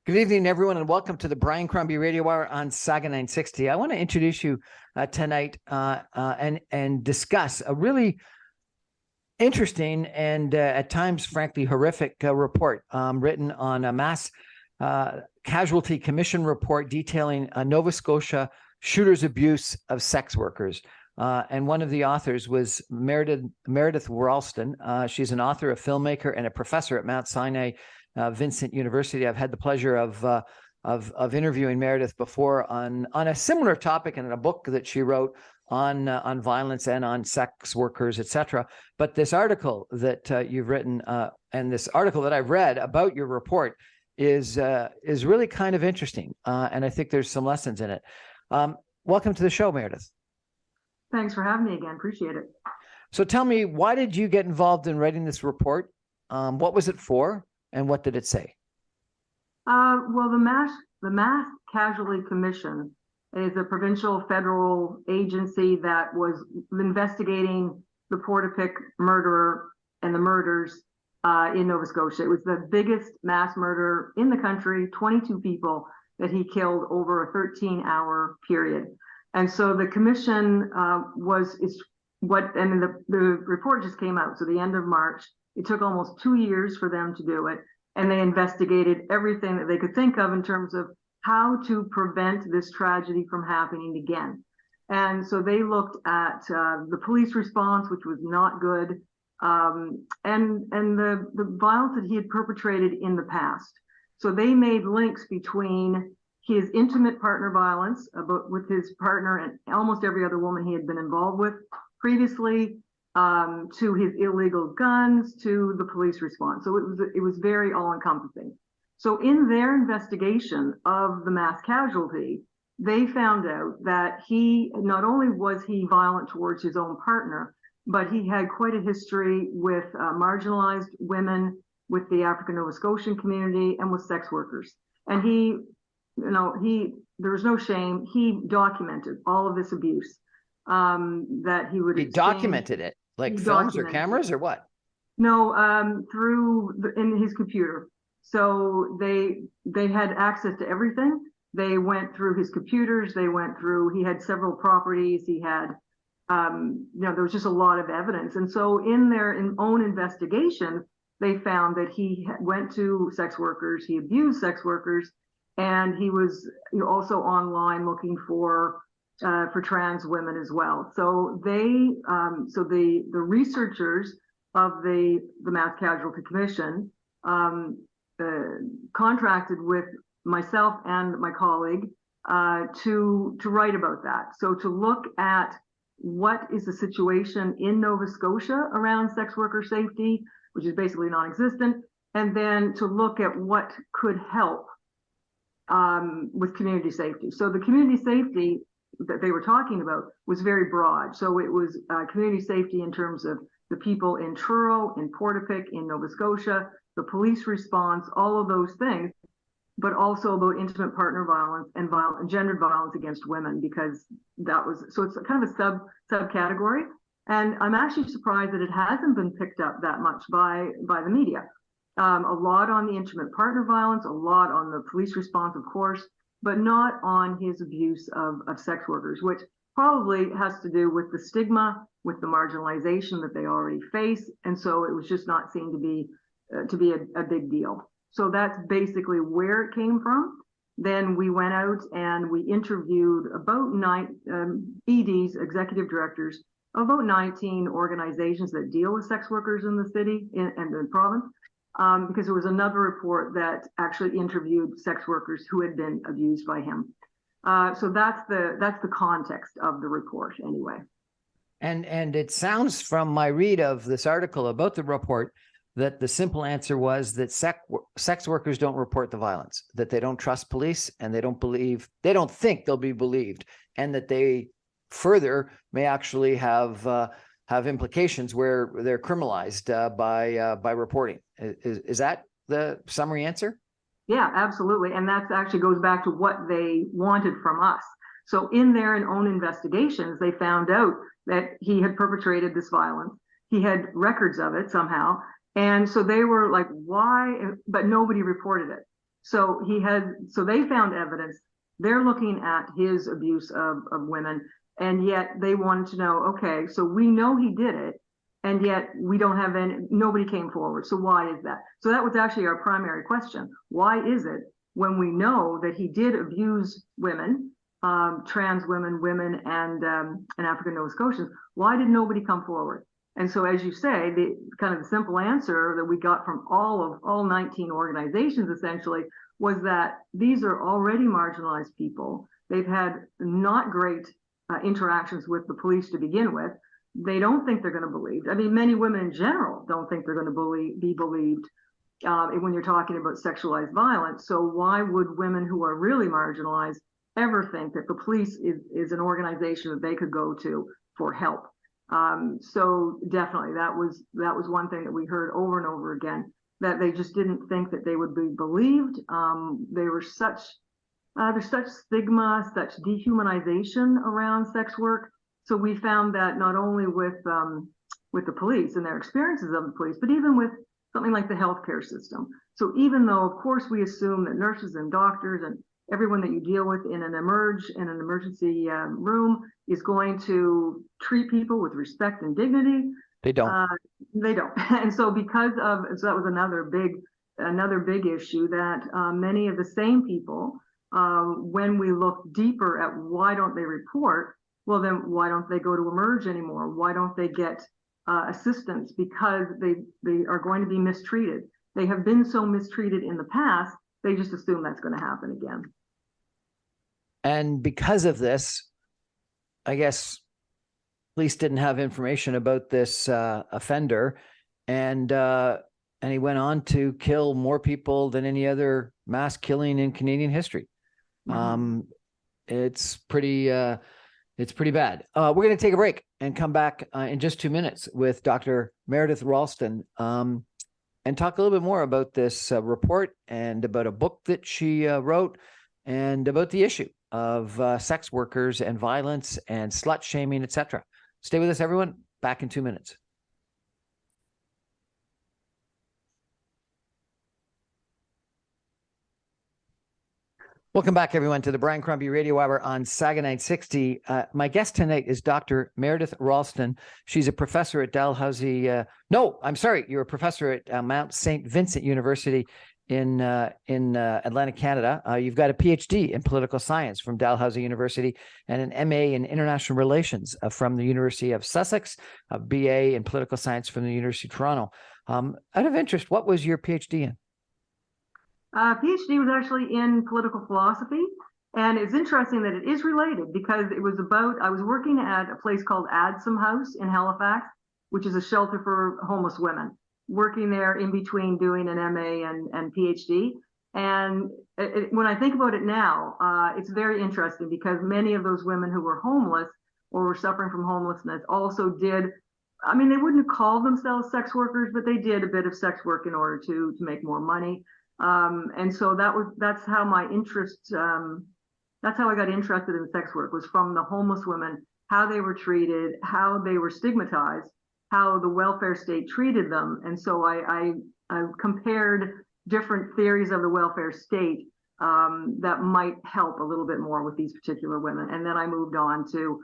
Good evening, everyone, and welcome to the Brian Crombie Radio Hour on Saga 960. I want to introduce you tonight and discuss a really interesting and at times, frankly, horrific report written on a mass casualty commission report detailing Nova Scotia shooters' abuse of sex workers. And one of the authors was Meredith Ralston. She's an author, a filmmaker, and a professor at Mount Sinai Vincent University. I've had the pleasure of interviewing Meredith before on a similar topic and in a book that she wrote on violence and on sex workers, etc. But this article that you've written and this article that I've read about your report is really kind of interesting, and I think there's some lessons in it. Welcome to the show, Meredith. Thanks for having me again. Appreciate it. So tell me, why did you get involved in writing this report? What was it for? And what did it say? Well, the Mass Casualty Commission is a provincial federal agency that was investigating the Portapique murderer and the murders in Nova Scotia. It was the biggest mass murder in the country, 22 people that he killed over a 13-hour period. And so the commission the report just came out, so the end of March. It took almost 2 years for them to do it, and they investigated everything that they could think of in terms of how to prevent this tragedy from happening again. And so they looked at the police response, which was not good, and the violence that he had perpetrated in the past. So they made links between his intimate partner violence with his partner and almost every other woman he had been involved with previously, to his illegal guns, to the police response. So it was very all-encompassing. So in their investigation of the mass casualty, they found out that he not only was he violent towards his own partner, but he had quite a history with marginalized women, with the African Nova Scotian community, and with sex workers. And there was no shame. He documented all of this abuse that he would. He documented it. Like films or cameras or what? No, in his computer. So they had access to everything. They went through his computers. He had several properties. He had, there was just a lot of evidence. And so in their own investigation, they found that he went to sex workers, he abused sex workers, and he was also online looking for trans women as well. So the researchers of the Mass Casualty Commission contracted with myself and my colleague to write about that. So to look at what is the situation in Nova Scotia around sex worker safety, which is basically non-existent, and then to look at what could help with community safety. So the community safety that they were talking about was very broad. So it was community safety in terms of the people in Truro, in Portapique, in Nova Scotia, the police response, all of those things, but also about intimate partner violence and gendered violence against women, because so it's kind of a subcategory. And I'm actually surprised that it hasn't been picked up that much by the media. A lot on the intimate partner violence, a lot on the police response, of course, but not on his abuse of sex workers, which probably has to do with the stigma, with the marginalization that they already face. And so it was just not seen to be a big deal. So that's basically where it came from. Then we went out and we interviewed about 9 EDs, executive directors, about 19 organizations that deal with sex workers in the city and the province. Because there was another report that actually interviewed sex workers who had been abused by him. So that's the context of the report anyway. And it sounds from my read of this article about the report that the simple answer was that sex workers don't report the violence, that they don't trust police, and they don't think they'll be believed, and that they further may actually have implications where they're criminalized by reporting. Is that the summary answer? Yeah, absolutely. And that actually goes back to what they wanted from us. So in their own investigations, they found out that he had perpetrated this violence. He had records of it somehow. And so they were like, why? But nobody reported it. So they found evidence. They're looking at his abuse of women, and yet they wanted to know, okay, so we know he did it, and yet we don't have nobody came forward. So why is that? So that was actually our primary question. Why is it when we know that he did abuse women, trans women, and African Nova Scotians, why did nobody come forward? And so, as you say, the kind of the simple answer that we got from all 19 organizations essentially was that these are already marginalized people. They've had not great interactions with the police to begin with. They don't think they're going to be believed. I mean, many women in general don't think they're going to be believed when you're talking about sexualized violence. So why would women who are really marginalized ever think that the police is an organization that they could go to for help? So definitely that was one thing that we heard over and over again, that they just didn't think that they would be believed. There's such stigma, such dehumanization around sex work. So we found that not only with the police and their experiences of the police, but even with something like the healthcare system. So even though, of course, we assume that nurses and doctors and everyone that you deal with in an emergency room is going to treat people with respect and dignity. They don't. They don't. And so so that was another big issue, that many of the same people, when we look deeper at why don't they report, well, then why don't they go to Emerge anymore? Why don't they get assistance? Because they are going to be mistreated. They have been so mistreated in the past, they just assume that's going to happen again. And because of this, I guess police didn't have information about this offender, and he went on to kill more people than any other mass killing in Canadian history. Mm-hmm. It's pretty bad. We're going to take a break and come back in just 2 minutes with Dr. Meredith Ralston and talk a little bit more about this report and about a book that she wrote and about the issue of sex workers and violence and slut shaming, etc. Stay with us, everyone. Back in 2 minutes. Welcome back, everyone, to the Brian Crombie Radio Hour on Saga 960. My guest tonight is Dr. Meredith Ralston. She's a professor at Dalhousie. You're a professor at Mount St. Vincent University in Atlantic, Canada. You've got a PhD in political science from Dalhousie University and an MA in international relations from the University of Sussex, a BA in political science from the University of Toronto. Out of interest, what was your PhD in? PhD was actually in political philosophy, and it's interesting that it is related because I was working at a place called Adsum House in Halifax, which is a shelter for homeless women, working there in between doing an MA and PhD. And when I think about it now, it's very interesting because many of those women who were homeless or were suffering from homelessness also did, I mean, they wouldn't call themselves sex workers, but they did a bit of sex work in order to make more money. And so that's how my interest, that's how I got interested in sex work, was from the homeless women, how they were treated, how they were stigmatized, how the welfare state treated them. And so I compared different theories of the welfare state that might help a little bit more with these particular women. And then I moved on to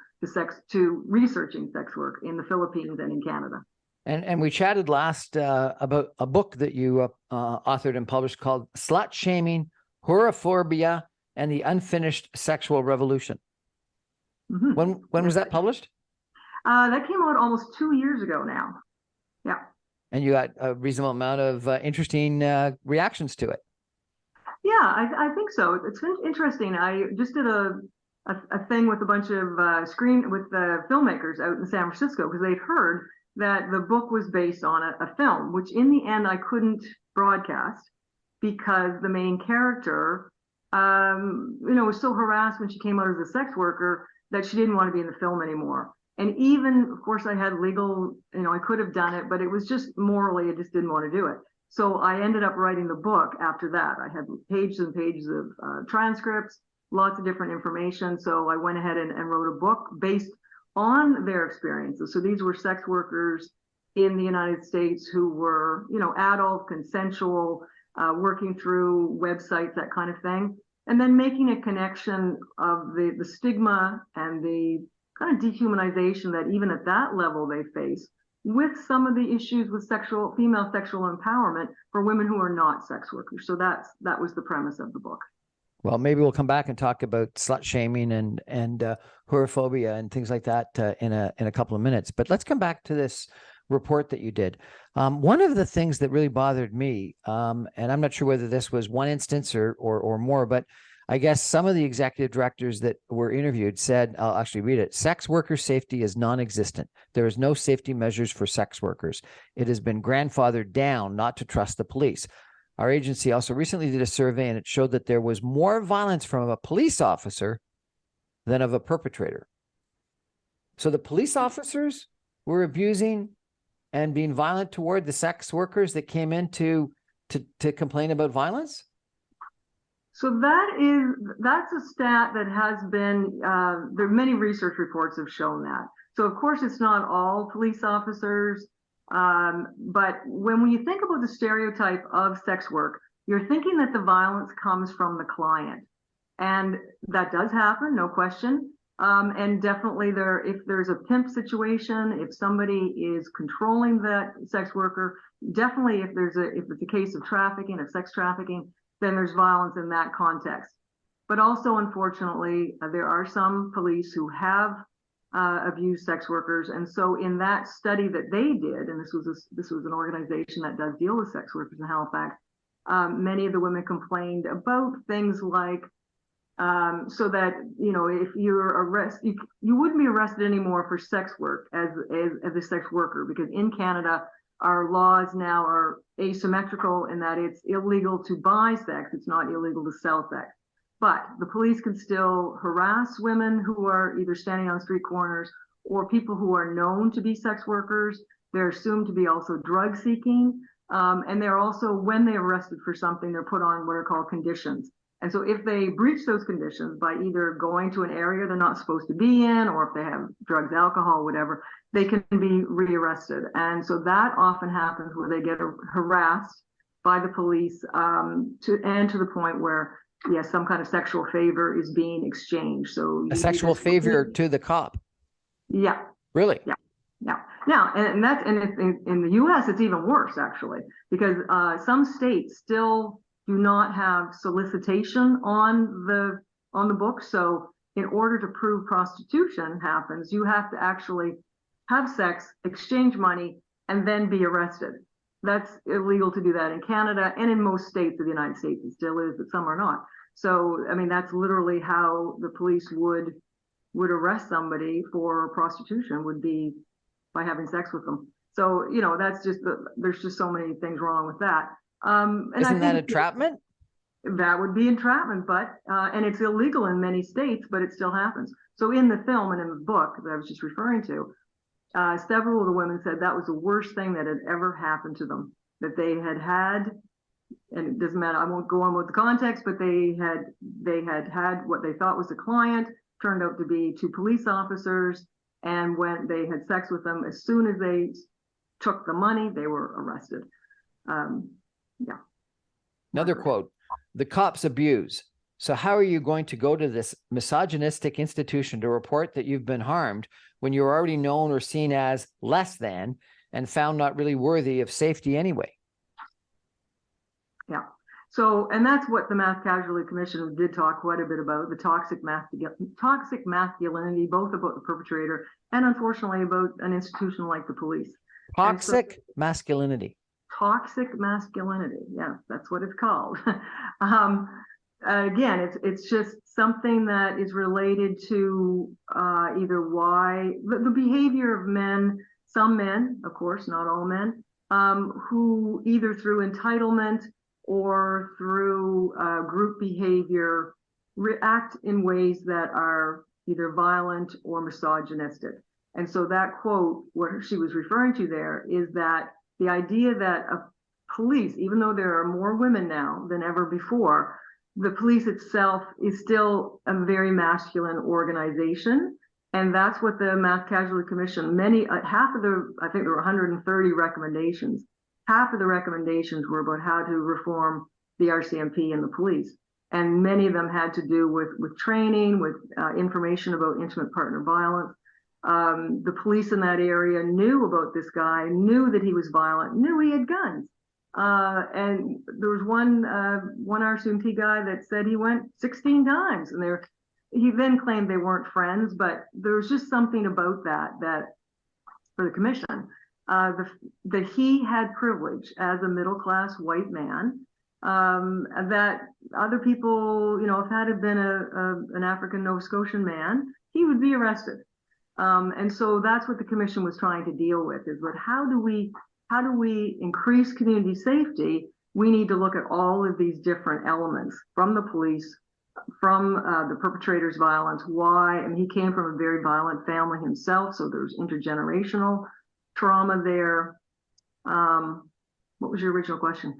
researching sex work in the Philippines and in Canada. And we chatted last about a book that you authored and published called Slut Shaming, Whorephobia, and the Unfinished Sexual Revolution. Mm-hmm. When was that published? That came out almost 2 years ago now. Yeah. And you got a reasonable amount of interesting reactions to it. Yeah, I think so. It's interesting. I just did a thing with a bunch of filmmakers out in San Francisco because they'd heard that the book was based on a film, which in the end I couldn't broadcast because the main character, was so harassed when she came out as a sex worker that she didn't want to be in the film anymore. And even, of course, I had legal, I could have done it, but it was just morally, I just didn't want to do it. So I ended up writing the book after that. I had pages and pages of transcripts, lots of different information. So I went ahead and wrote a book based on their experiences. So these were sex workers in the United States who were, adult, consensual, working through websites, that kind of thing, and then making a connection of the stigma and the kind of dehumanization that even at that level they face with some of the issues with female sexual empowerment for women who are not sex workers. So that was the premise of the book. Well, maybe we'll come back and talk about slut shaming and whorephobia and things like that in a couple of minutes. But let's come back to this report that you did. One of the things that really bothered me, and I'm not sure whether this was one instance or more, but I guess some of the executive directors that were interviewed said, I'll actually read it, sex worker safety is non-existent. There is no safety measures for sex workers. It has been grandfathered down not to trust the police. Our agency also recently did a survey, and it showed that there was more violence from a police officer than of a perpetrator. So the police officers were abusing and being violent toward the sex workers that came in to complain about violence? So that's a stat that has been, there are many research reports have shown that. So of course it's not all police officers, but when you think about the stereotype of sex work, you're thinking that the violence comes from the client. And that does happen, no question. And definitely if there's a pimp situation, if somebody is controlling that sex worker, definitely if it's a case of trafficking, of sex trafficking, then there's violence in that context. But also, unfortunately, there are some police who have abused sex workers. And so in that study that they did, and this was an organization that does deal with sex workers in Halifax, many of the women complained about things like, so that, if you're arrested, you wouldn't be arrested anymore for sex work as a sex worker, because in Canada, our laws now are asymmetrical in that it's illegal to buy sex. It's not illegal to sell sex. But the police can still harass women who are either standing on street corners or people who are known to be sex workers. They're assumed to be also drug seeking. And they're also, when they're arrested for something, they're put on what are called conditions. And so if they breach those conditions by either going to an area they're not supposed to be in, or if they have drugs, alcohol, whatever, they can be rearrested. And so that often happens where they get harassed by the police to the point where, yes, some kind of sexual favor is being exchanged. So a sexual favor to the cop. Yeah. Really? Yeah. Yeah. Now, and that's in the U.S. it's even worse actually, because some states still do not have solicitation on the book. So in order to prove prostitution happens, you have to actually have sex, exchange money, and then be arrested. That's illegal to do that in Canada and in most states of the United States. It still is, but some are not. So, I mean, that's literally how the police would arrest somebody for prostitution, would be by having sex with them. So, that's just there's just so many things wrong with that. And isn't that entrapment? That would be entrapment, but and it's illegal in many states, but it still happens. So in the film and in the book that I was just referring to, several of the women said that was the worst thing that had ever happened to them, that they had, and it doesn't matter, I won't go on with the context, but they had what they thought was a client, turned out to be two police officers, and when they had sex with them, as soon as they took the money, they were arrested. Yeah. Another quote, the cops abuse. So how are you going to go to this misogynistic institution to report that you've been harmed when you're already known or seen as less than and found not really worthy of safety anyway? Yeah. So, and that's what the Mass Casualty Commission did talk quite a bit about, the toxic masculinity, both about the perpetrator and unfortunately about an institution like the police. Toxic masculinity. Toxic masculinity. Yeah, that's what it's called. Again, it's just something that is related to either why the behavior of men, some men, of course, not all men, who either through entitlement or through group behavior react in ways that are either violent or misogynistic. And so that quote, what she was referring to there, is that the idea that police, even though there are more women now than ever before, the police itself is still a very masculine organization. And that's what the Mass Casualty Commission, half of I think there were 130 recommendations. half of the recommendations were about how to reform the RCMP and the police. And many of them had to do with training, with information about intimate partner violence. The police in that area knew about this guy, knew that he was violent, knew he had guns. And there was one RCMP guy that said he went 16 times, and he then claimed they weren't friends, but there was just something about that for the commission, that he had privilege as a middle-class white man, that other people, if that had been an African Nova Scotian man, he would be arrested. And so that's what the commission was trying to deal with, is what how do we increase community safety? We need to look at all of these different elements, from the police, from the perpetrator's violence. Why? And he came from a very violent family himself, so there's intergenerational trauma there. What was your original question?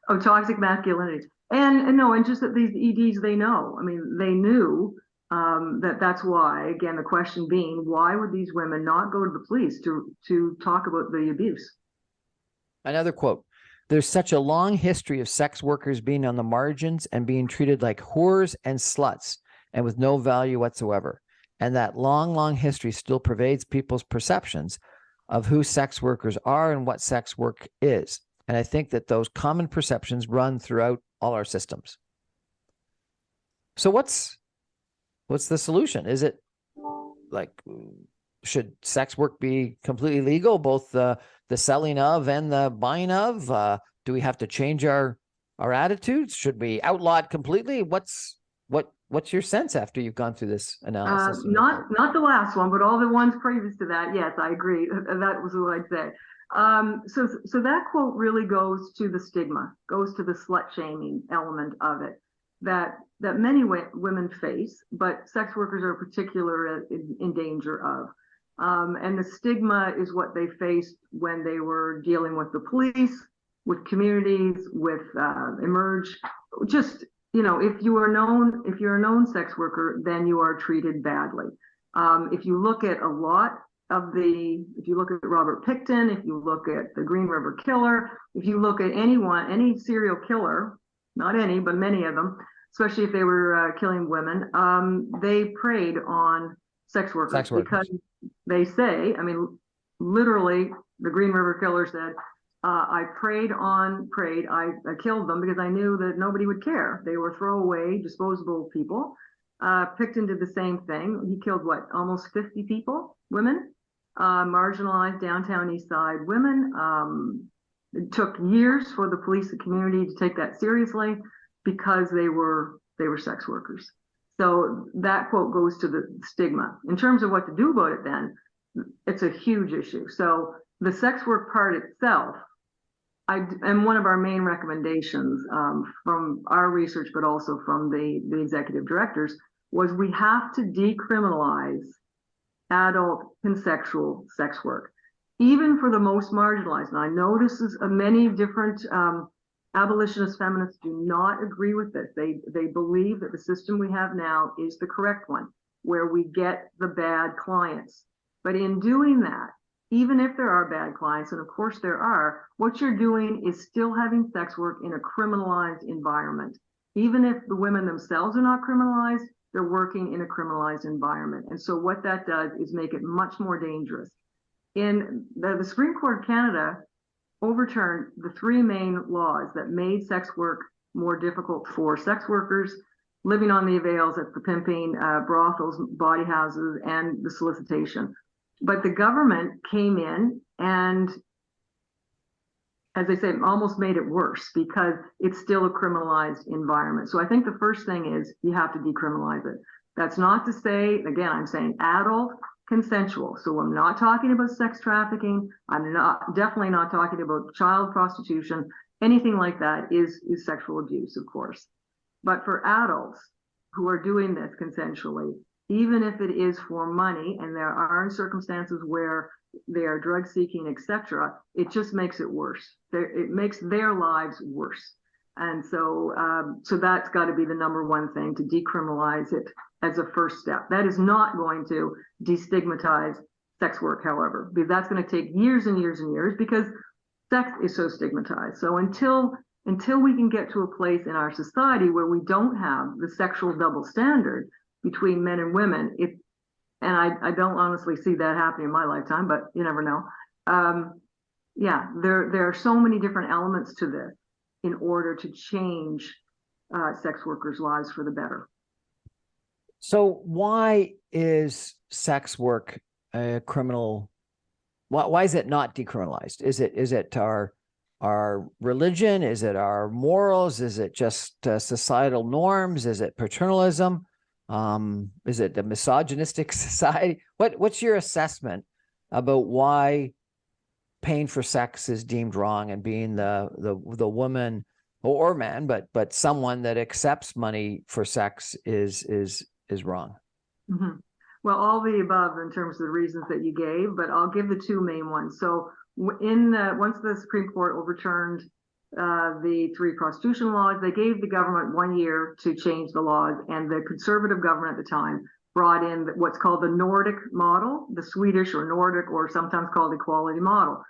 Oh, toxic masculinity. And just that these EDs, they know. I mean, they knew that's why. Again, the question being, why would these women not go to the police to talk about the abuse? Another quote: "There's such a long history of sex workers being on the margins and being treated like whores and sluts and with no value whatsoever. And that long, long history still pervades people's perceptions of who sex workers are and what sex work is. And I think that those common perceptions run throughout all our systems." So what's the solution? Is it like, should sex work be completely legal, both the selling of and the buying of? Do we have to change our attitudes? Should we outlaw it completely? What's your sense after you've gone through this analysis? Not the last one, but all the ones previous to that. Yes, I agree. That was what I'd say. So that quote really goes to the stigma, goes to the slut shaming element of it, that many women face, but sex workers are particularly in danger of. And the stigma is what they faced when they were dealing with the police, with communities, with Emerge. Just, if you're a known sex worker, then you are treated badly. If you look at if you look at Robert Pickton, if you look at the Green River Killer, if you look at any serial killer, not any, but many of them, especially if they were killing women, they preyed on sex workers. Because they say, I mean, literally, the Green River Killer said, I killed them because I knew that nobody would care. They were throwaway, disposable people. Pickton did the same thing. He killed almost 50 people, women, marginalized downtown East Side women. It took years for the police and community to take that seriously because they were sex workers. So that quote goes to the stigma. In terms of what to do about it, then, it's a huge issue. So the sex work part itself, and one of our main recommendations from our research, but also from the executive directors, was we have to decriminalize adult consensual sex work, even for the most marginalized. And I know this is many different abolitionist feminists do not agree with this. They believe that the system we have now is the correct one, where we get the bad clients. But in doing that, even if there are bad clients, and of course there are, what you're doing is still having sex work in a criminalized environment. Even if the women themselves are not criminalized, they're working in a criminalized environment. And so what that does is make it much more dangerous. In the Supreme Court of Canada overturned the three main laws that made sex work more difficult for sex workers living on the avails, that's the pimping, brothels, bawdy houses, and the solicitation. But the government came in and, as I say, almost made it worse because it's still a criminalized environment. So I think the first thing is you have to decriminalize it. That's not to say, again, I'm saying adult consensual. So I'm not talking about sex trafficking. I'm definitely not talking about child prostitution. Anything like that is sexual abuse, of course. But for adults who are doing this consensually, even if it is for money, and there are circumstances where they are drug seeking, etc., it just makes it worse. It makes their lives worse. And so that's got to be the number one thing, to decriminalize it as a first step. That is not going to destigmatize sex work, however, because that's going to take years and years and years, because sex is so stigmatized. So until we can get to a place in our society where we don't have the sexual double standard between men and women, and I don't honestly see that happening in my lifetime, but you never know. Yeah, there are so many different elements to this in order to change sex workers' lives for the better. So why is sex work a criminal? Why is it not decriminalized? Is it our religion? Is it our morals? Is it just societal norms? Is it paternalism? Is it the misogynistic society? What's your assessment about why paying for sex is deemed wrong, and being the woman or man, but someone that accepts money for sex is wrong? Mm-hmm. Well, all the above in terms of the reasons that you gave, but I'll give the two main ones. So once the Supreme Court overturned the 3 prostitution laws, they gave the government 1 year to change the laws, and the conservative government at the time brought in what's called the Nordic model, the Swedish or Nordic, or sometimes called equality model,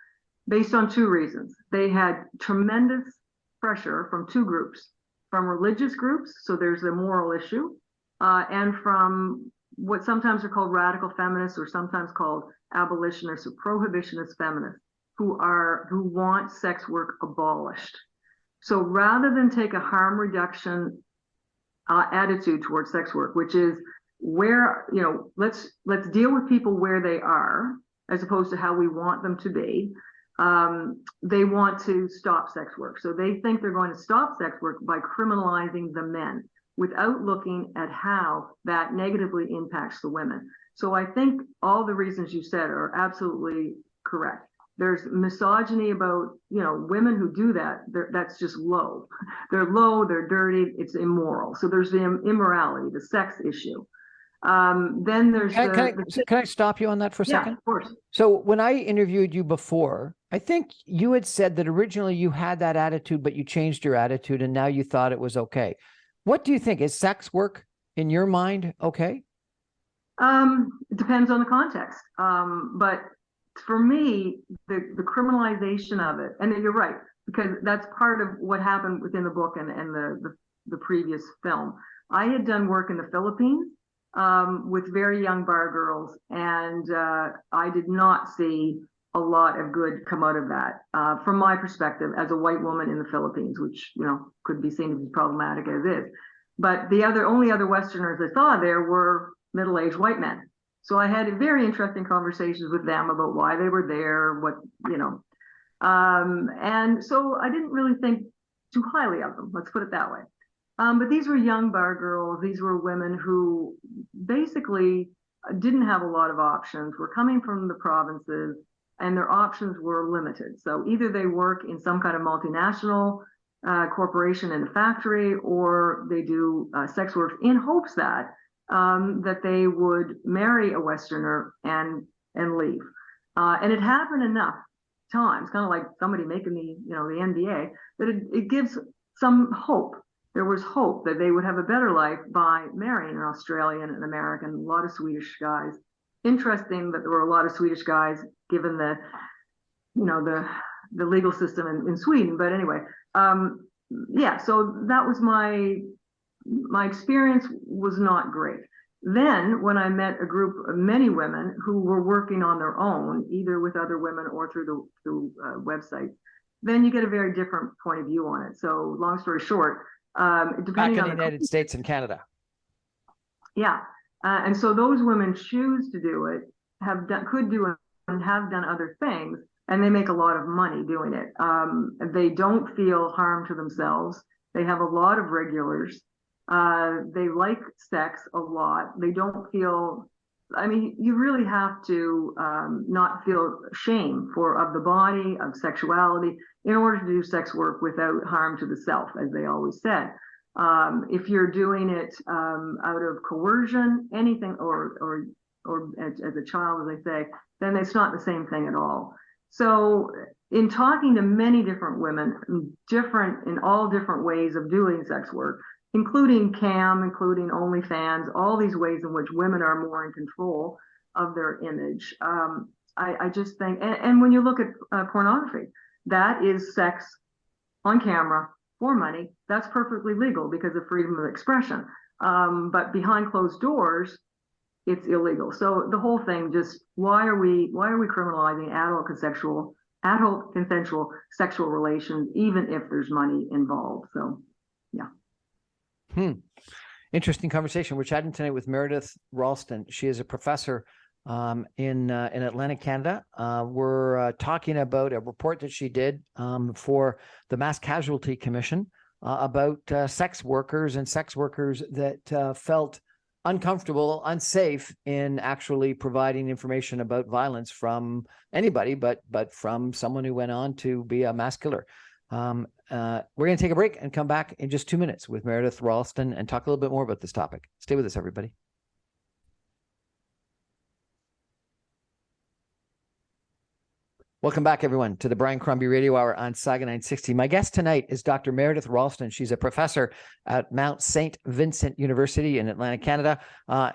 based on 2 reasons. They had tremendous pressure from 2 groups, from religious groups, so there's a moral issue, and from what sometimes are called radical feminists, or sometimes called abolitionists or prohibitionist feminists, who want sex work abolished. So rather than take a harm reduction attitude towards sex work, which is where, let's deal with people where they are, as opposed to how we want them to be, they want to stop sex work. So they think they're going to stop sex work by criminalizing the men, without looking at how that negatively impacts the women. So I think all the reasons you said are absolutely correct. There's misogyny about, women who do that. That's just low. They're low, they're dirty, it's immoral. So there's the immorality, the sex issue. Then there's can I stop you on that for a second? Yeah, of course. So when I interviewed you before, I think you had said that originally you had that attitude, but you changed your attitude and now you thought it was okay. What do you think? Is sex work in your mind okay? It depends on the context. But for me, the criminalization of it, and you're right, because that's part of what happened within the book and the previous film. I had done work in the Philippines with very young bar girls, and I did not see a lot of good come out of that from my perspective as a white woman in the Philippines, which could be seen to be problematic as is. But the only other Westerners I saw there were middle-aged white men. So I had very interesting conversations with them about why they were there, and so I didn't really think too highly of them, let's put it that way. But these were young bar girls. These were women who basically didn't have a lot of options, were coming from the provinces, and their options were limited. So either they work in some kind of multinational corporation in a factory, or they do sex work in hopes that they would marry a Westerner and leave. And it happened enough times, kind of like somebody making the NDA, that it gives some hope. There was hope that they would have a better life by marrying an Australian, an American, a lot of Swedish guys. Interesting that there were a lot of Swedish guys, given the legal system in Sweden. But anyway, yeah, so that was my experience was not great. Then when I met a group of many women who were working on their own, either with other women or through websites, then you get a very different point of view on it. So long story short, depending back in on the United States and Canada. Yeah. And so those women choose to do it, could do it, and have done other things, and they make a lot of money doing it. They don't feel harm to themselves. They have a lot of regulars. They like sex a lot. They don't feel, you really have to not feel shame of the body, of sexuality, in order to do sex work without harm to the self, as they always said. If you're doing it out of coercion, anything, or as a child, as they say, then it's not the same thing at all. So in talking to many different women, in all different ways of doing sex work, including CAM, including OnlyFans, all these ways in which women are more in control of their image, I just think, and when you look at pornography, that is sex on camera for money. That's perfectly legal because of freedom of expression. But behind closed doors, it's illegal. So the whole thing, just why are we criminalizing adult consensual sexual relations, even if there's money involved? So, yeah. Interesting conversation. We're chatting tonight with Meredith Ralston. She is a professor in Atlantic Canada. We're talking about a report that she did for the Mass Casualty Commission about sex workers and sex workers that felt uncomfortable, unsafe in actually providing information about violence from anybody, but from someone who went on to be a mass killer. We're going to take a break and come back in just 2 minutes with Meredith Ralston and talk a little bit more about this topic. Stay with us, everybody. Welcome back, everyone, to the Brian Crombie Radio Hour on Saga 960. My guest tonight is Dr. Meredith Ralston. She's a professor at Mount St. Vincent University in Atlantic Canada.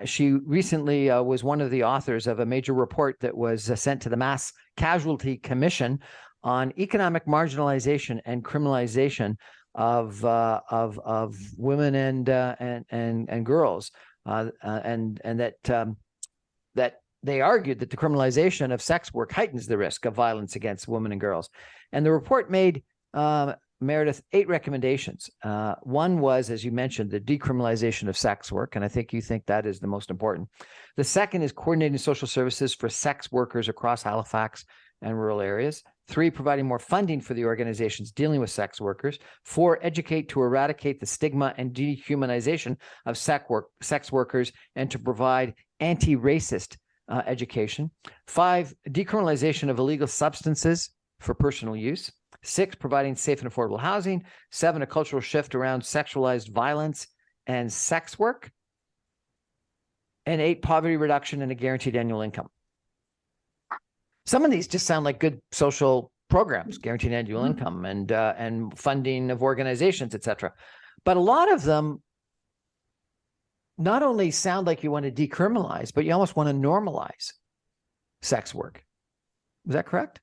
She recently was one of the authors of a major report that was sent to the Mass Casualty Commission on economic marginalization and criminalization of women and girls, and that they argued that the criminalization of sex work heightens the risk of violence against women and girls. And the report made, Meredith, 8 recommendations. One was, as you mentioned, the decriminalization of sex work, and I think you think that is the most important. The second is coordinating social services for sex workers across Halifax and rural areas. 3, providing more funding for the organizations dealing with sex workers. 4, educate to eradicate the stigma and dehumanization of sex workers and to provide anti-racist education. 5, decriminalization of illegal substances for personal use. 6, providing safe and affordable housing. 7, a cultural shift around sexualized violence and sex work. And 8, poverty reduction and a guaranteed annual income. Some of these just sound like good social programs, guaranteed annual income and funding of organizations, etc. But a lot of them not only sound like you want to decriminalize, but you almost want to normalize sex work. Is that correct?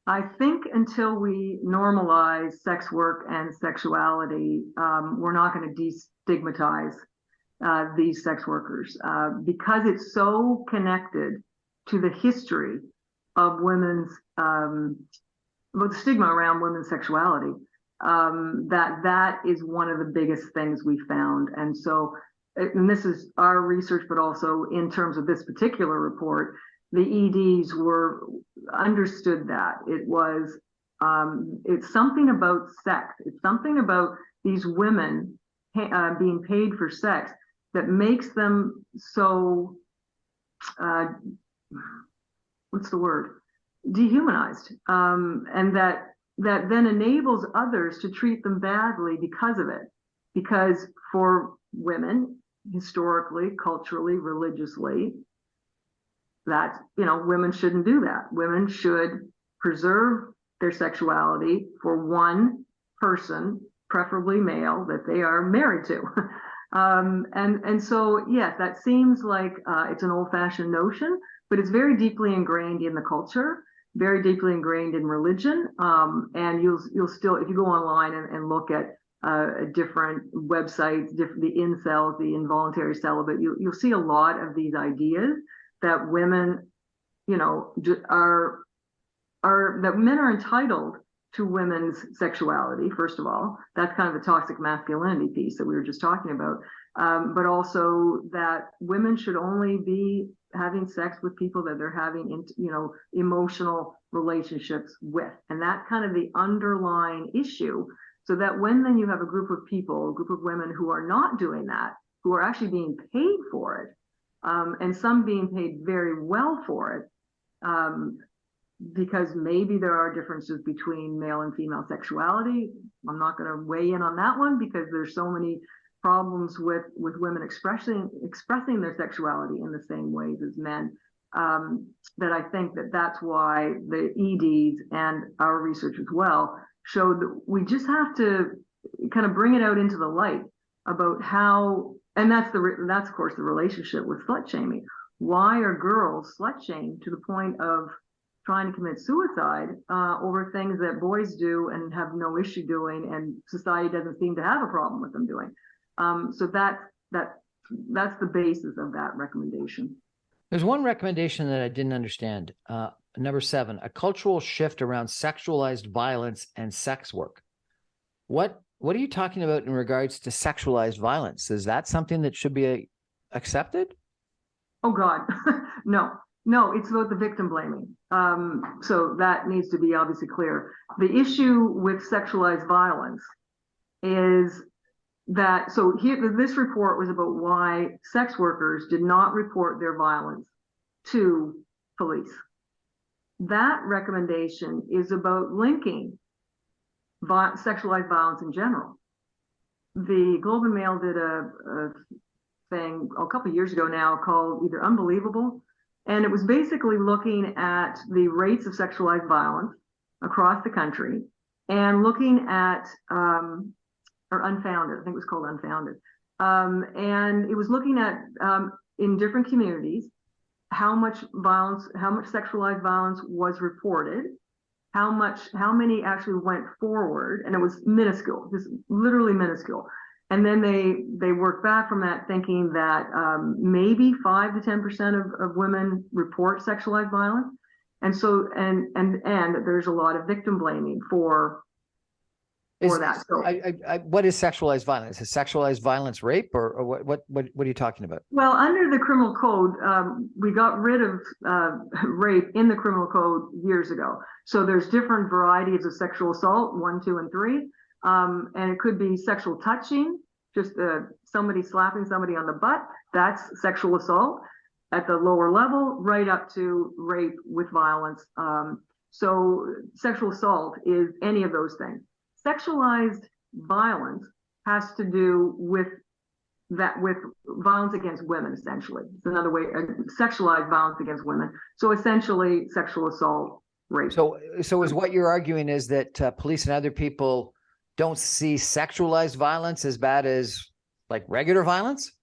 I think until we normalize sex work and sexuality, we're not going to destigmatize these sex workers because it's so connected to the history of women's, the stigma around women's sexuality. That is one of the biggest things we found. And so, and this is our research, but also in terms of this particular report, the EDs understood that it was, it's something about sex. It's something about these women being paid for sex that makes them so, what's the word? Dehumanized. And that then enables others to treat them badly because of it. Because for women, historically, culturally, religiously, that, women shouldn't do that. Women should preserve their sexuality for one person, preferably male, that they are married to. And so, yes, that seems like it's an old-fashioned notion, but it's very deeply ingrained in the culture, very deeply ingrained in religion. And you'll still, if you go online and look at different websites, the incels, the involuntary celibate, you'll see a lot of these ideas that women, that men are entitled to women's sexuality. First of all, that's kind of the toxic masculinity piece that we were just talking about. But also that women should only be having sex with people that they're having, emotional relationships with. And that's kind of the underlying issue. So that when then you have a group of people, a group of women who are not doing that, who are actually being paid for it, and some being paid very well for it, because maybe there are differences between male and female sexuality. I'm not going to weigh in on that one because there's so many problems with women expressing their sexuality in the same ways as men, that I think that's why the EDs and our research as well showed that we just have to kind of bring it out into the light about how, and that's of course the relationship with slut shaming. Why are girls slut shamed to the point of trying to commit suicide over things that boys do and have no issue doing, and society doesn't seem to have a problem with them doing. So that's the basis of that recommendation. There's one recommendation that I didn't understand. Number 7, a cultural shift around sexualized violence and sex work. What are you talking about in regards to sexualized violence? Is that something that should be accepted? Oh God, no, it's about the victim blaming. So that needs to be obviously clear. The issue with sexualized violence is that, so here, this report was about why sex workers did not report their violence to police. That recommendation is about linking sexualized violence in general. The Globe and Mail did a thing a couple of years ago now called either Unbelievable, and it was basically looking at the rates of sexualized violence across the country and looking at or Unfounded, I think it was called Unfounded, and it was looking at in different communities how much sexualized violence was reported, how many actually went forward, and it was minuscule, just literally minuscule. And then they worked back from that, thinking that maybe 5 to 10% of women report sexualized violence, and so and there's a lot of victim blaming for that. So, what is sexualized violence? Is sexualized violence rape, or what are you talking about? Well, under the criminal code, we got rid of rape in the criminal code years ago. So there's different varieties of sexual assault, 1, 2, and 3. And it could be sexual touching, just somebody slapping somebody on the butt. That's sexual assault at the lower level, right up to rape with violence. So sexual assault is any of those things. Sexualized violence has to do with violence against women, essentially. It's another way, sexualized violence against women. So essentially sexual assault, rape. So is what you're arguing is that police and other people don't see sexualized violence as bad as like regular violence?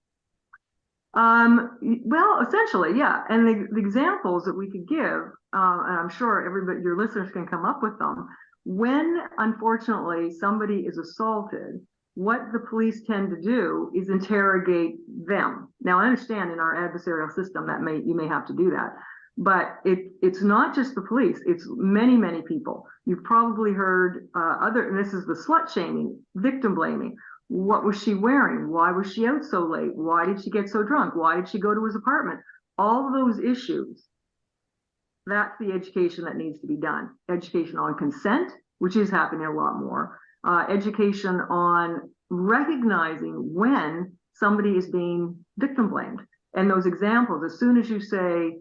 Well, essentially, yeah. And the examples that we could give, and I'm sure your listeners can come up with them. When, unfortunately, somebody is assaulted, what the police tend to do is interrogate them. Now, I understand in our adversarial system that you may have to do that, but it's not just the police. It's many, many people. You've probably heard and this is the slut shaming, victim blaming. What was she wearing? Why was she out so late? Why did she get so drunk? Why did she go to his apartment? All of those issues. That's the education that needs to be done. Education on consent, which is happening a lot more. Education on recognizing when somebody is being victim blamed. And those examples, as soon as you say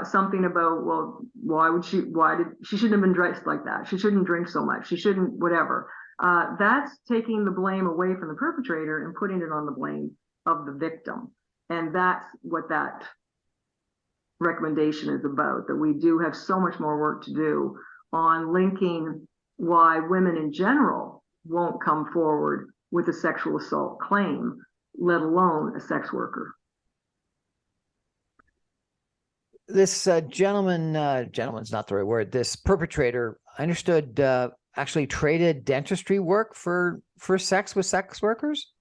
something about, well, she shouldn't have been dressed like that. She shouldn't drink so much. She shouldn't, whatever. That's taking the blame away from the perpetrator and putting it on the blame of the victim. And that's what that recommendation is about, that we do have so much more work to do on linking why women in general won't come forward with a sexual assault claim, let alone a sex worker. This gentleman's not the right word, this perpetrator, I understood, actually traded dentistry work for sex with sex workers?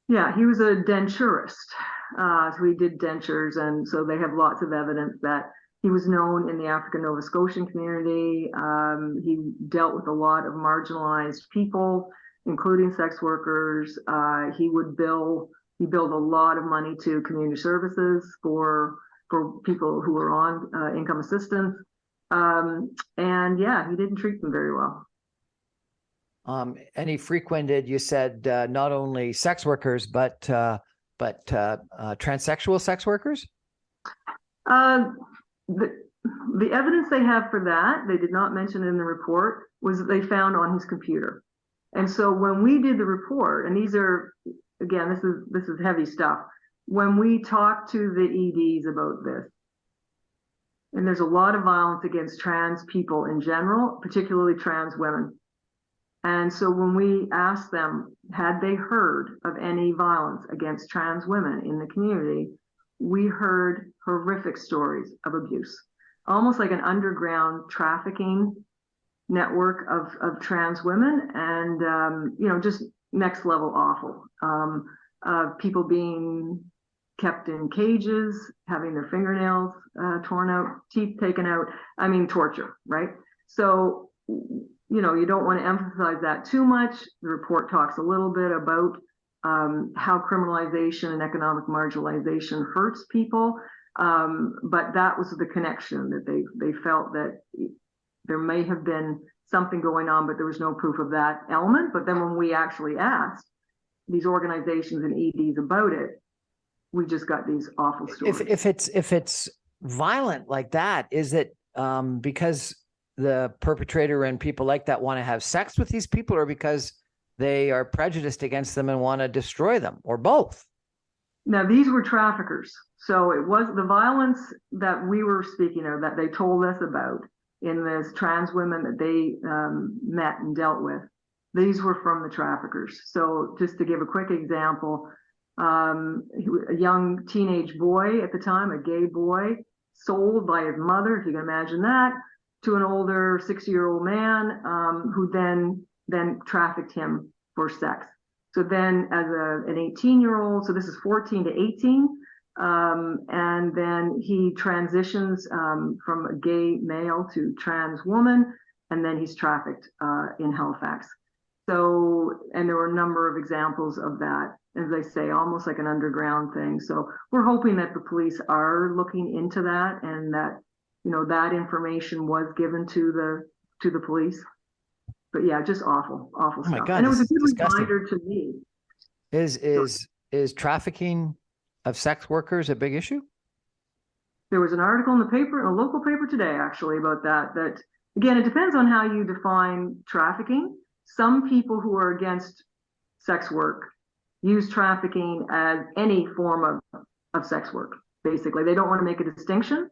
Yeah, he was a denturist. So he did dentures, and so they have lots of evidence that he was known in the African Nova Scotian community. He dealt with a lot of marginalized people, including sex workers. He billed a lot of money to community services for people who were on income assistance. And yeah, he didn't treat them very well. And he frequented, you said, not only sex workers, but transsexual sex workers? The evidence they have for that, they did not mention in the report, was that they found on his computer. And so when we did the report, and these are, again, this is heavy stuff. When we talked to the EDs about this, and there's a lot of violence against trans people in general, particularly trans women. And so when we asked them, had they heard of any violence against trans women in the community, we heard horrific stories of abuse. almost like an underground trafficking network of trans women, and just next level awful. People being kept in cages, having their fingernails torn out, teeth taken out. I mean, torture, right? So, you don't want to emphasize that too much. The report talks a little bit about how criminalization and economic marginalization hurts people. But that was the connection, that they felt that there may have been something going on, but there was no proof of that element. But then when we actually asked these organizations and EDs about it, we just got these awful stories. If it's violent like that, is it because the perpetrator and people like that want to have sex with these people, or because they are prejudiced against them and want to destroy them, or both? Now, these were traffickers. So it was the violence that we were speaking of, that they told us about in this trans women that they met and dealt with. These were from the traffickers. So just to give a quick example, a young teenage boy at the time, a gay boy, sold by his mother, if you can imagine that, to an older 60-year-old man who then trafficked him for sex. So then as an 18-year-old, so this is 14 to 18, and then he transitions from a gay male to trans woman, and then he's trafficked in Halifax. So, and there were a number of examples of that, as I say, almost like an underground thing. So we're hoping that the police are looking into that, and that, that information was given to the police. But yeah, just awful stuff. My God, and it was a good disgusting. reminder to me. Is trafficking of sex workers a big issue? There was an article in the paper, in a local paper today, actually, about that. That again, it depends on how you define trafficking. Some people who are against sex work use trafficking as any form of sex work. Basically, they don't want to make a distinction.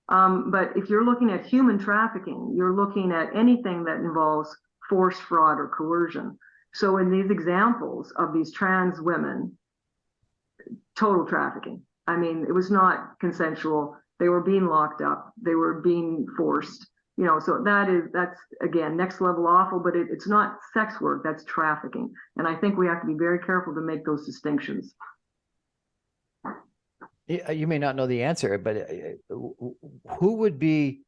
But if you're looking at human trafficking, you're looking at anything that involves force, fraud, or coercion. So in these examples of these trans women, total trafficking. I mean, it was not consensual. They were being locked up. They were being forced. So that's again, next level awful, but it's not sex work, that's trafficking. And I think we have to be very careful to make those distinctions. You may not know the answer, but who would be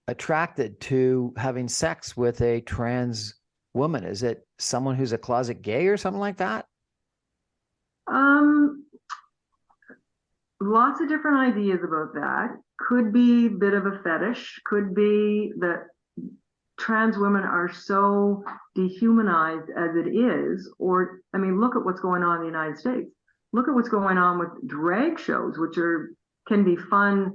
attracted to having sex with a trans woman? Is it someone who's a closet gay or something like that? Lots of different ideas about that. Could be a bit of a fetish. Could be that trans women are so dehumanized as it is. Or, I mean, look at what's going on in the United States. Look at what's going on with drag shows, which can be fun,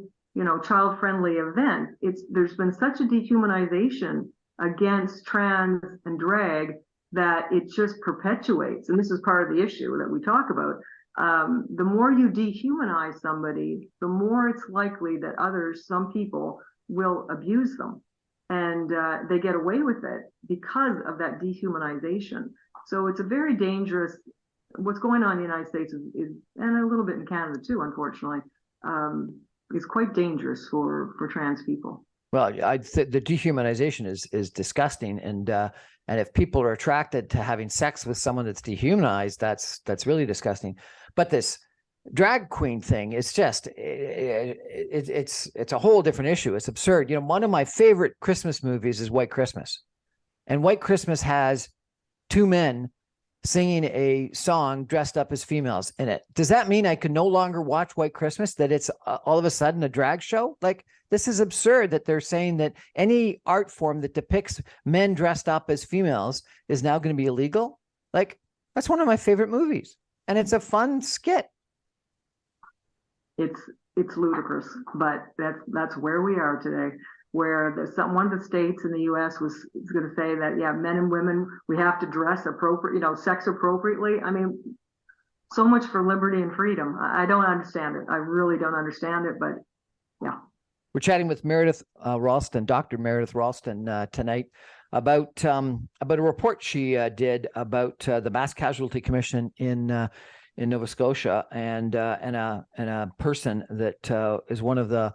child-friendly events. There's been such a dehumanization against trans and drag that it just perpetuates. And this is part of the issue that we talk about. The more you dehumanize somebody, the more it's likely that some people will abuse them, and they get away with it because of that dehumanization. So it's a very dangerous, what's going on in the United States is and a little bit in Canada too, unfortunately, is quite dangerous for trans people. Well, the dehumanization is disgusting, and if people are attracted to having sex with someone that's dehumanized, that's really disgusting. But this drag queen thing is just it's a whole different issue. It's absurd. One of my favorite Christmas movies is White Christmas, and White Christmas has two men singing a song dressed up as females in it. Does that mean I can no longer watch White Christmas? That it's all of a sudden a drag show? Like, this is absurd that they're saying that any art form that depicts men dressed up as females is now going to be illegal. Like, that's one of my favorite movies, and it's a fun skit. It's ludicrous, but that's where we are today. Where one of the states in the U.S. is going to say that, yeah, men and women, we have to dress sex appropriately. I mean, so much for liberty and freedom. I don't understand it. I really don't understand it, but yeah. We're chatting with Meredith Ralston, Dr. Meredith Ralston, tonight about a report she did about the Mass Casualty Commission in Nova Scotia, and a person that is one of the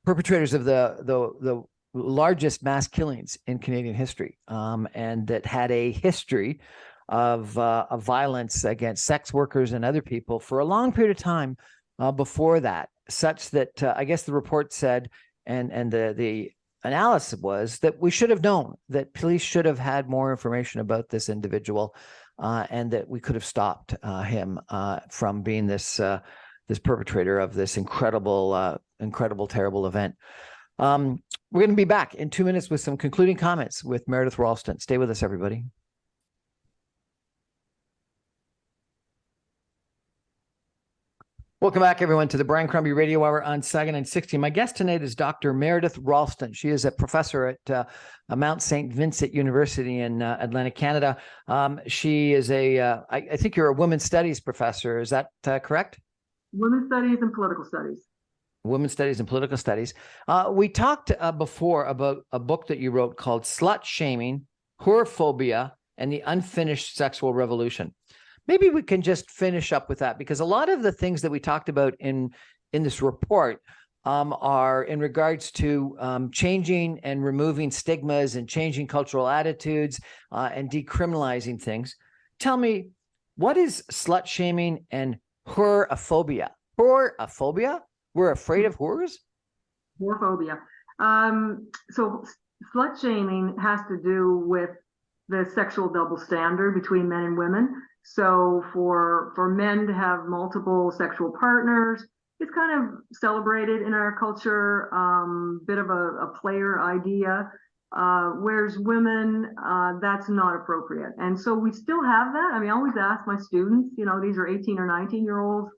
perpetrators of the largest mass killings in Canadian history, and that had a history of violence against sex workers and other people for a long period of time before that, such that I guess the report said, and the analysis was that we should have known, that police should have had more information about this individual, and that we could have stopped him from being this perpetrator of this incredible, terrible event. We're going to be back in 2 minutes with some concluding comments with Meredith Ralston. Stay with us, everybody. Welcome back, everyone, to the Brian Crombie Radio Hour on Saga 960. My guest tonight is Dr. Meredith Ralston. She is a professor at Mount St. Vincent University in Atlantic, Canada. She is I think you're a women's studies professor. Is that correct? Women's studies and political studies. Women's studies and political studies. We talked before about a book that you wrote called Slut Shaming, Whorephobia, and the Unfinished Sexual Revolution. Maybe we can just finish up with that, because a lot of the things that we talked about in this report are in regards to changing and removing stigmas and changing cultural attitudes and decriminalizing things. Tell me, what is slut shaming and whorephobia? Whorephobia? We're afraid of whores? Whorephobia. So slut shaming has to do with the sexual double standard between men and women. So for men to have multiple sexual partners, it's kind of celebrated in our culture, bit of a player idea, whereas women, that's not appropriate. And so we still have that. I mean, I always ask my students, these are 18 or 19-year-olds,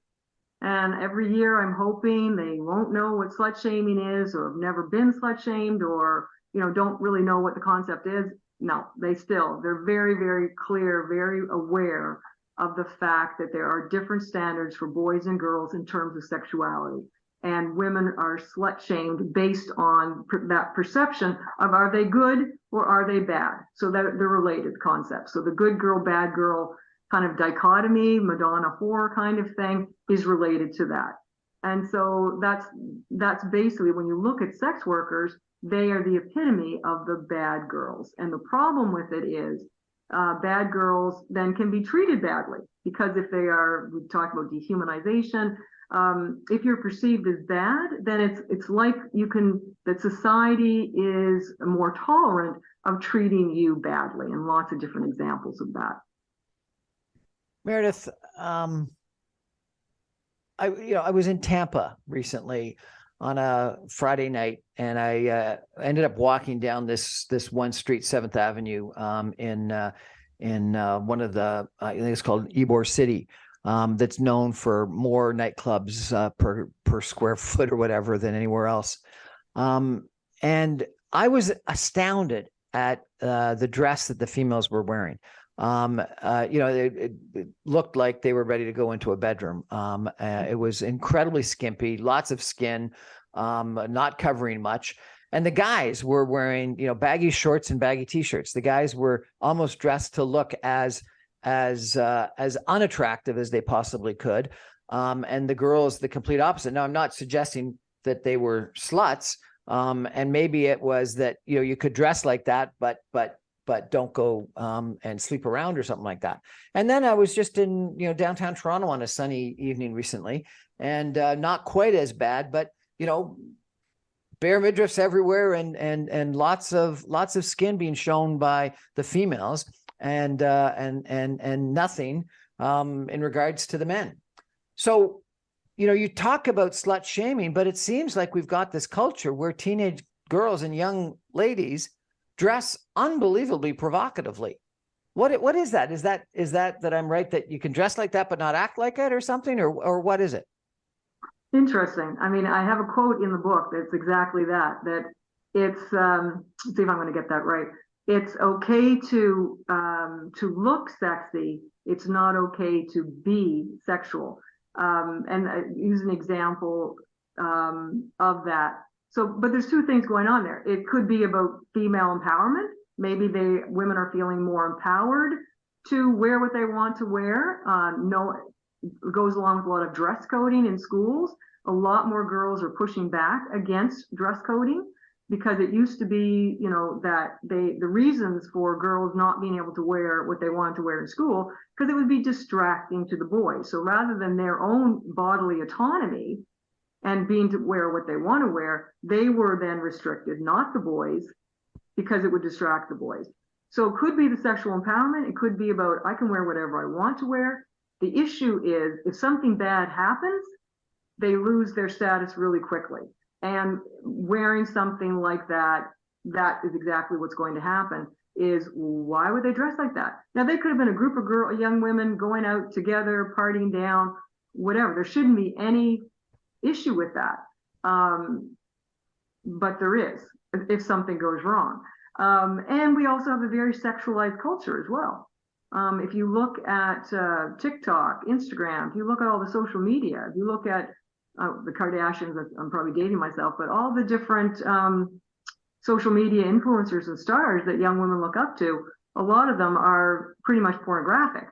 and every year I'm hoping they won't know what slut shaming is, or have never been slut shamed, or, don't really know what the concept is. No, they're very, very clear, very aware of the fact that there are different standards for boys and girls in terms of sexuality. And women are slut shamed based on that perception of, are they good or are they bad? So that they're related concepts. So the good girl, bad girl kind of dichotomy, Madonna whore kind of thing is related to that. And so that's basically, when you look at sex workers, they are the epitome of the bad girls. And the problem with it is bad girls then can be treated badly, because if they are, we talk about dehumanization, if you're perceived as bad, then it's like that society is more tolerant of treating you badly, and lots of different examples of that. Meredith, I was in Tampa recently on a Friday night, and I ended up walking down this one street, 7th Avenue, in one of the I think it's called Ybor City, that's known for more nightclubs per square foot or whatever than anywhere else. And I was astounded at the dress that the females were wearing. It looked like they were ready to go into a bedroom. It was incredibly skimpy, lots of skin, not covering much. And the guys were wearing, baggy shorts and baggy t-shirts. The guys were almost dressed to look as unattractive as they possibly could. And the girls, the complete opposite. Now, I'm not suggesting that they were sluts. And maybe it was that, you could dress like that, but don't go and sleep around or something like that. And then I was just in, downtown Toronto on a sunny evening recently, and not quite as bad, but, bare midriffs everywhere, and lots of skin being shown by the females, and nothing in regards to the men. So, you talk about slut shaming, but it seems like we've got this culture where teenage girls and young ladies dress unbelievably provocatively. What is that? Is that I'm right that you can dress like that but not act like it, or something, or what is it? Interesting. I mean, I have a quote in the book that's exactly that it's see if I'm going to get that right. It's okay to look sexy. It's not okay to be sexual. And I use an example of that. So, but there's two things going on there. It could be about female empowerment. Maybe women are feeling more empowered to wear what they want to wear. It goes along with a lot of dress coding in schools. a lot more girls are pushing back against dress coding, because it used to be, that the reasons for girls not being able to wear what they wanted to wear in school, because it would be distracting to the boys. So rather than their own bodily autonomy and being to wear what they want to wear, they were then restricted, not the boys, because it would distract the boys. So it could be the sexual empowerment. It could be about, I can wear whatever I want to wear. The issue is, if something bad happens, they lose their status really quickly. And wearing something like that, that is exactly what's going to happen. Is why would they dress like that? Now, they could have been a group of young women going out together, partying down, whatever. There shouldn't be any issue with that. But there is, if something goes wrong. And we also have a very sexualized culture as well. If you look at TikTok, Instagram, if you look at all the social media, if you look at the Kardashians, I'm probably dating myself, but all the different social media influencers and stars that young women look up to, a lot of them are pretty much pornographic.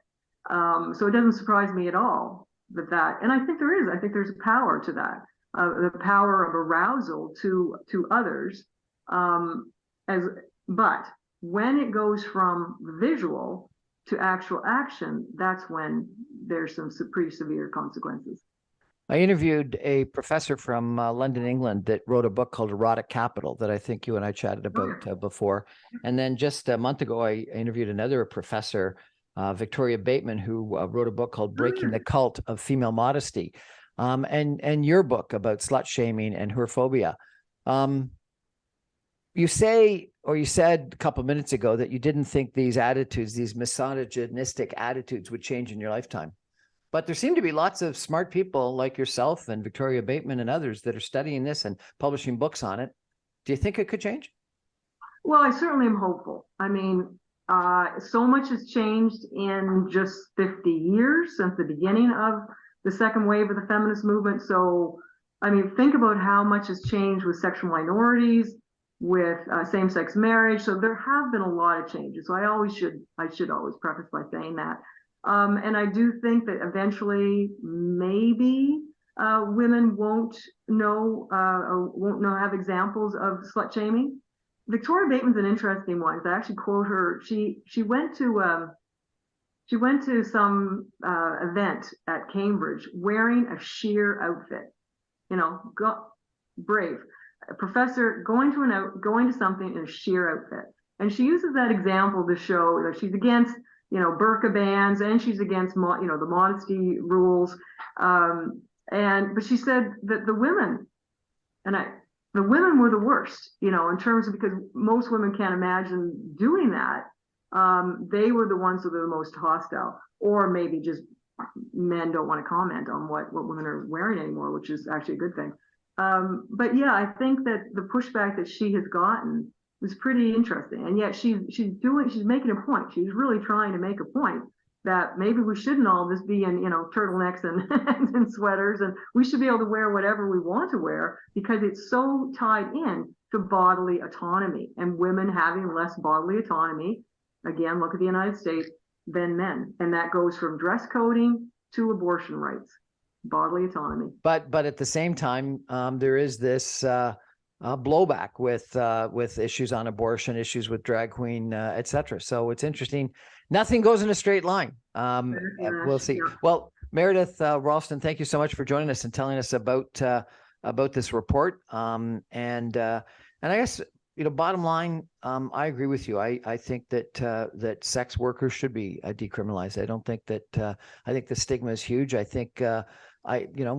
So it doesn't surprise me at all that, and I think there's a power to that, the power of arousal to others. But when it goes from visual to actual action, that's when there's some pretty severe consequences. I interviewed a professor from London, England, that wrote a book called Erotic Capital that I think you and I chatted about before. And then just a month ago, I interviewed another professor, Victoria Bateman, who wrote a book called Breaking the Cult of Female Modesty, and your book about slut shaming and herphobia. You said a couple of minutes ago that you didn't think these attitudes, these misogynistic attitudes, would change in your lifetime. But there seem to be lots of smart people like yourself and Victoria Bateman and others that are studying this and publishing books on it. Do you think it could change? Well, I certainly am hopeful. I mean, so much has changed in just 50 years since the beginning of the second wave of the feminist movement. So, I mean, think about how much has changed with sexual minorities, with same-sex marriage. So there have been a lot of changes. So I should always preface by saying that. And I do think that eventually maybe women won't have examples of slut shaming. Victoria Bateman's an interesting one. I actually quote her. She went to some event at Cambridge wearing a sheer outfit. Brave. A professor going to something in a sheer outfit, and she uses that example to show that she's against burqa bans, and she's against the modesty rules, but she said that the women were the worst, in terms of, because most women can't imagine doing that. They were the ones that were the most hostile, or maybe just men don't want to comment on what women are wearing anymore, which is actually a good thing. But yeah, I think that the pushback that she has gotten was pretty interesting, and yet she's making a point. She's really trying to make a point that maybe we shouldn't all just be in turtlenecks and sweaters, and we should be able to wear whatever we want to wear, because it's so tied in to bodily autonomy and women having less bodily autonomy. Again, look at the United States, than men, and that goes from dress coding to abortion rights, bodily autonomy. But at the same time, there is this blowback with issues on abortion, issues with drag queen, etc. So it's interesting. Nothing goes in a straight line. We'll see. Yeah. Well, Meredith Ralston, thank you so much for joining us and telling us about this report. And I guess, bottom line, I agree with you. I think that sex workers should be decriminalized. I don't think that. I think the stigma is huge. I think.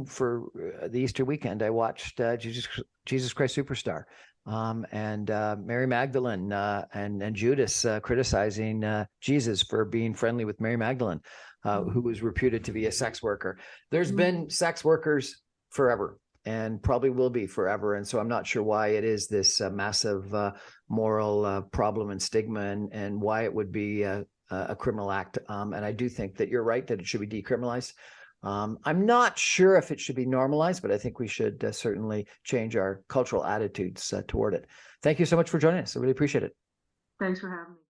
For the Easter weekend, I watched Jesus Christ Superstar, and Mary Magdalene and Judas criticizing Jesus for being friendly with Mary Magdalene, who was reputed to be a sex worker. There's been sex workers forever, and probably will be forever. And so I'm not sure why it is this massive moral problem and stigma, and why it would be a criminal act. And I do think that you're right, that it should be decriminalized. I'm not sure if it should be normalized, but I think we should certainly change our cultural attitudes toward it. Thank you so much for joining us. I really appreciate it. Thanks for having me.